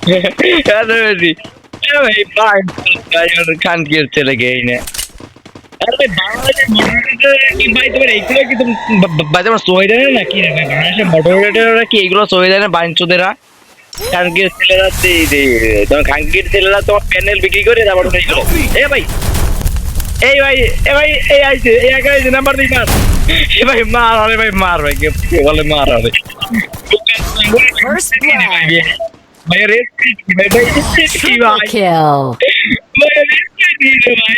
अरे भाई भाई भाई खान की चले गए इन्हें अरे भाई की भाई तुम्हारे एक कि तुम बाजे में सोए रहे ना कि बांग्लादेशে মডারেটররা কি এগুলো সোয়ে দেয় না বাঞ্চোদেরা খানকির ছেলেরা তোমার খানকির ছেলেরা তোমার প্যানেল বিক্রি করে তারপর এইগুলো এ ভাই এই ভাই এ ভাই এই আইছে এই একা আইছে নাম্বার দিই মার এ ভাই মার আরে ভাই মার ভাই কে বলে মার আরে First blood. ভাই রেড কি ভাই ভাই কি Triple ভাই kill. ভাই রেড কি রে ভাই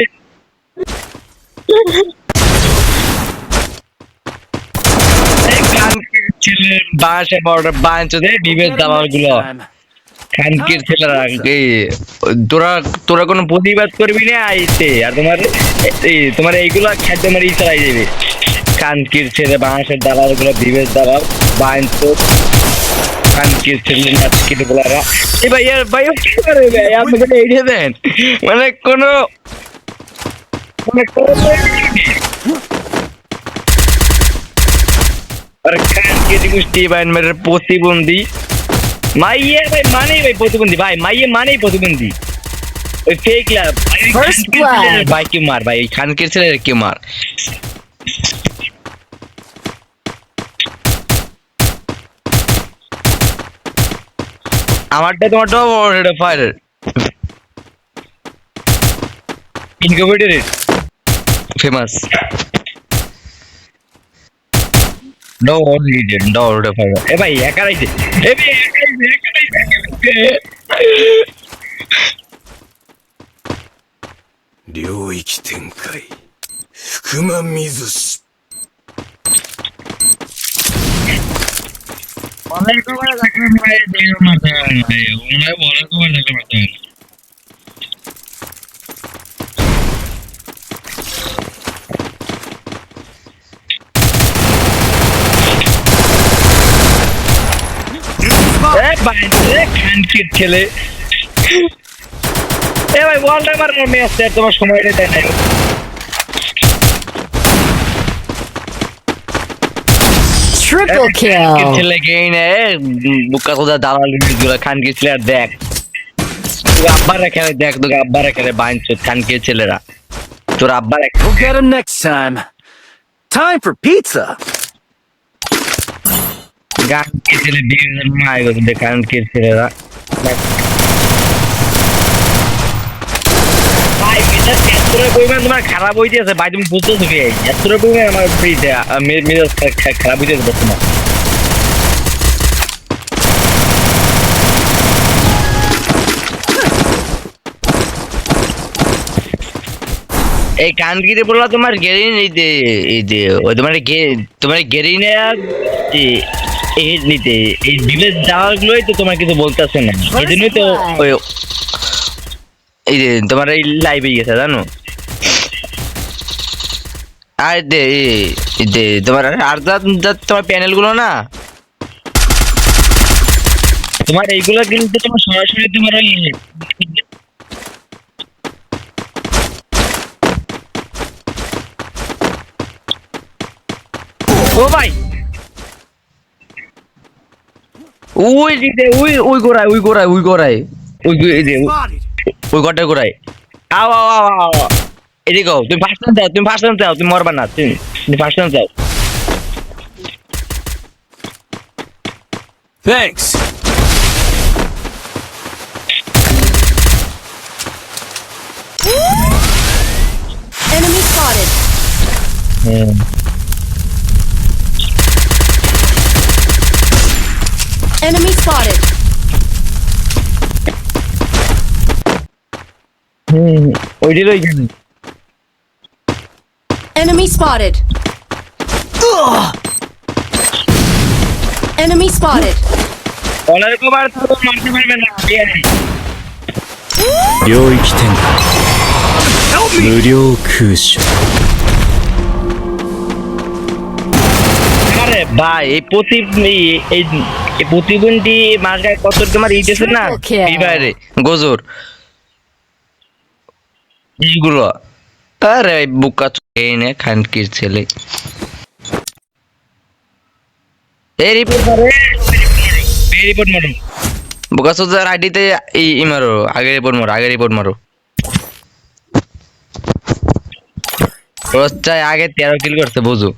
এই খানকির ছেলে বাসে বড় বাঞ্চোদে বিবেক দালালগুলো খানকির ছেলেরা তোরা তোরা কোনো প্রতিবাদ করবি না আইতে আর তোমার এইগুলো খাদ্য মারি চালাই যাবে খানকির ছেলে বাংলাদেশের দালাল গুলো বিবেক দালাল বাঞ্চো খানকির ছেলে নাটকির বলারা এই ভাই আর ভাই কি করে ভাই আপনাকে এইটা দেন মানে কোনো আর খানকির গোষ্ঠী বাইন মেরে প্রতিবন্ধী মাইয়ে ভাই মানেই ভাই প্রতিবন্ধী ভাই মাইয়ে মানেই প্রতিবন্ধী ওই ফেক লাভ First blood. ভাই কি মার ভাই খানকির ছেলে কি মার আমারটা তোমারটাও বড় fire incubator famous no legend no fire এ ভাই একা রাইছে এ ভাই একা রাইছে 領域展開福間水し অনেক কবার দেখলে ভাই দেও মারতে ভাই উনাই বলে কবার দেখলে মারতে এ ভাই এ খানকির ছেলে এ ভাই ওয়ার্ল্ড টাইমার ম্যাচ তোমার সময়টা দেয় না Triple kill. ছেলে গেইন এ বুকা কোদা দালাল গুলো খানকির ছেলে দেখ তোর আব্বার খেলে দেখ তোর আব্বার খেলে বাঞ্চো খানকির ছেলেরা তোর আব্বার We'll get him next time. Time for pizza. খানকির ছেলে বিয়ের মাই গো দেখ খানকির ছেলেরা ভাই মেজাজ এতটা পরিমাণ তোমার খারাপ হইতে আছে ভাই তুমি বুঝতেছো কি এতটা পরিমাণ আমার ফ্রিতে মেজাজ খারাপ হইতে আছে বর্তমান এই কানগিরে বললা তোমার গেরিন এই যে ওই তোমার গেরিনে এই নিতে এই বিলেজ যাওয়াগুলোই তো তোমার কিছু বলতেছে না এই জন্যই তো ওই এই যে তোমার এই লাইভে গেছে জানো আর দে তোমার আর তোমার প্যানেল গুলো না তোমার এইগুলো কিন্তু তোমার সরাসরি তোমার ওই ও ভাই ওই দিতে ওই গোড়ায় ওই ঘরটা গোড়ায় আও এদিকে তুমি ফার্স্ট টাইম চাও তুমি মরবা না তুমি ফার্স্ট টাইম চাও Thanks. Enemy spotted. Enemy spotted. ওই দিল ওইখানে Enemy spotted. Enemy spotted. অনেক কবার তো মারতে পারবে না領域展開無料空襲 আরে ভাই এই প্রতিবন্ধী মাস গায়ে কত তোমার ইটেছে না এই বাইরে গজর এইগুলো আরে বুকা এনে খানকির ছেলে এই রিপোর্ট মারো বোকাসোজার আইডিতে ই মারো, আগের রিপোর্ট মারো, আগের রিপোর্ট মারো। রোজ চাই আগে 13 কিল করছে বুঝো।